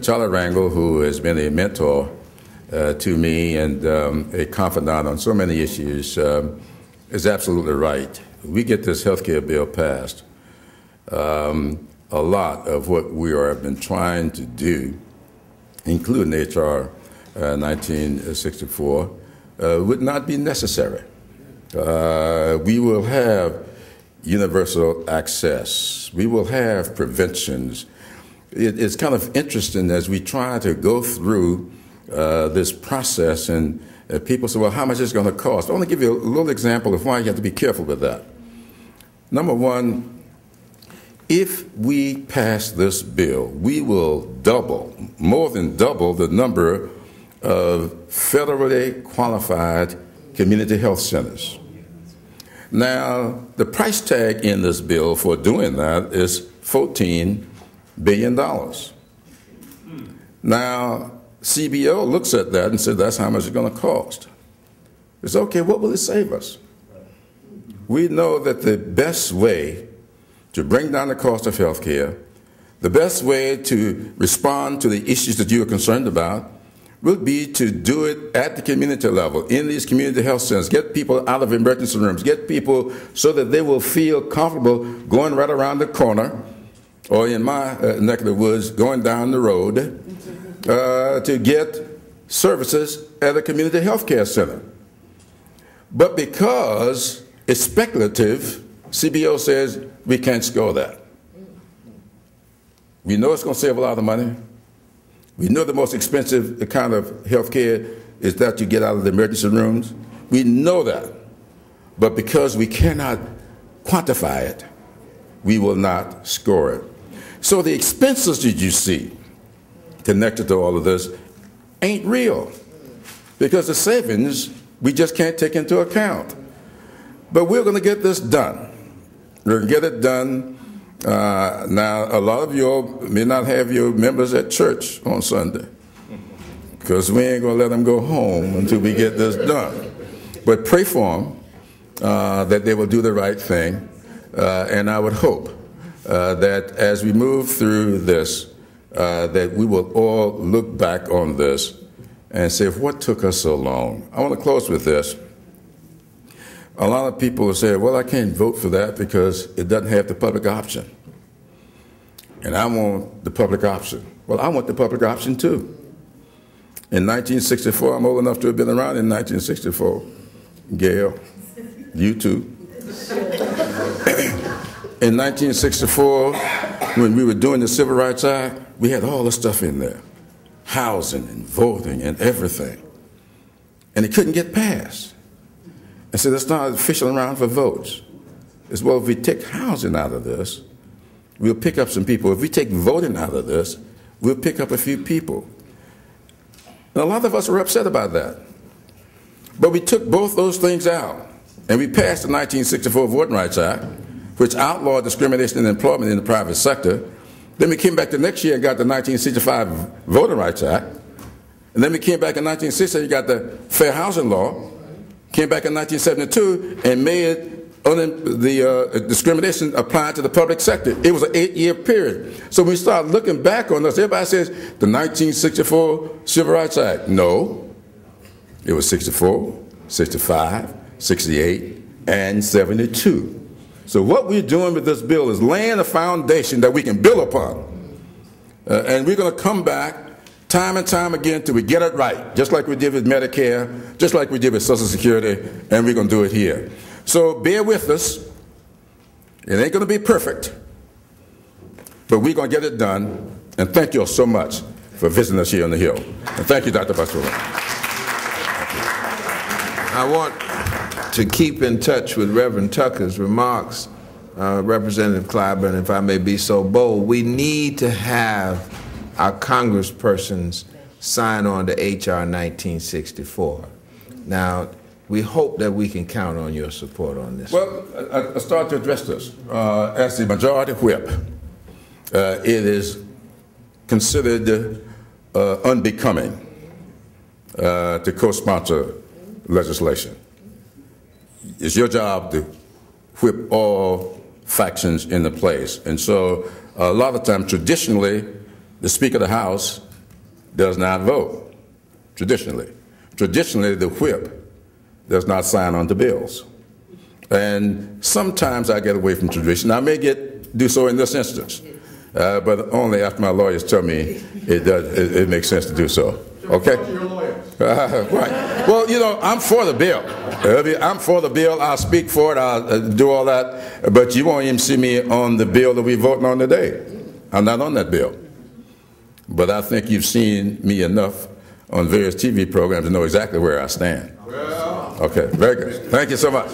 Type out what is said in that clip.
Charlie Rangel, who has been a mentor to me and a confidant on so many issues, is absolutely right. We get this health care bill passed. A lot of what we have been trying to do, including H.R. 1964, would not be necessary. We will have universal access. We will have preventions. It's kind of interesting as we try to go through this process, and people say, well, how much is it going to cost? I want to give you a little example of why you have to be careful with that. Number one, if we pass this bill, we will double, more than double, the number of federally qualified community health centers. Now, the price tag in this bill for doing that is $14 billion. Now, CBO looks at that and says that's how much it's going to cost. It's okay, what will it save us? We know that the best way to bring down the cost of health care, the best way to respond to the issues that you are concerned about, will be to do it at the community level, in these community health centers, get people out of emergency rooms, get people so that they will feel comfortable going right around the corner, or in my neck of the woods, going down the road to get services at a community health care center. But because it's speculative, CBO says we can't score that. We know it's going to save a lot of money. We know the most expensive kind of health care is that you get out of the emergency rooms. We know that. But because we cannot quantify it, we will not score it. So the expenses that you see connected to all of this ain't real, because the savings we just can't take into account. But we're going to get this done. We're going to get it done. Now, a lot of you all may not have your members at church on Sunday, because we ain't going to let them go home until we get this done. But pray for them that they will do the right thing. And I would hope that as we move through this, that we will all look back on this and say, what took us so long? I want to close with this. A lot of people will say, well, I can't vote for that because it doesn't have the public option. And I want the public option. Well, I want the public option too. In 1964, I'm old enough to have been around in 1964. Gail, you too. In 1964, when we were doing the Civil Rights Act, we had all the stuff in there. Housing and voting and everything. And it couldn't get passed. And so let's not fishing around for votes. As well, if we take housing out of this, we'll pick up some people. If we take voting out of this, we'll pick up a few people. And a lot of us were upset about that. But we took both those things out, and we passed the 1964 Voting Rights Act, which outlawed discrimination in employment in the private sector. Then we came back the next year and got the 1965 Voting Rights Act. And then we came back in 1960 and got the Fair Housing Law. Came back in 1972 and made the discrimination applied to the public sector. It was an 8-year period. So when we start looking back on this, everybody says the 1964 Civil Rights Act. No, it was 64, 65, 68, and 72. So what we're doing with this bill is laying a foundation that we can build upon. And we're going to come back time and time again till we get it right, just like we did with Medicare, just like we did with Social Security, and we're going to do it here. So bear with us. It ain't going to be perfect, but we're going to get it done. And thank you all so much for visiting us here on the Hill. And thank you, Dr. Buster. I want to keep in touch with Reverend Tucker's remarks. Representative Clyburn, if I may be so bold, we need to have our congresspersons sign on to H.R. 1964. Now, we hope that we can count on your support on this. Well, I start to address this. As the majority whip, it is considered unbecoming to co-sponsor legislation. It's your job to whip all factions into place. And so a lot of times, traditionally, the Speaker of the House does not vote, traditionally. Traditionally, the whip does not sign on to bills. And sometimes I get away from tradition. I may do so in this instance, but only after my lawyers tell me it makes sense to do so. Okay? Right. Well, you know, I'm for the bill. I'm for the bill. I'll speak for it. I'll do all that. But you won't even see me on the bill that we're voting on today. I'm not on that bill. But I think you've seen me enough on various TV programs to know exactly where I stand. Okay, very good. Thank you so much.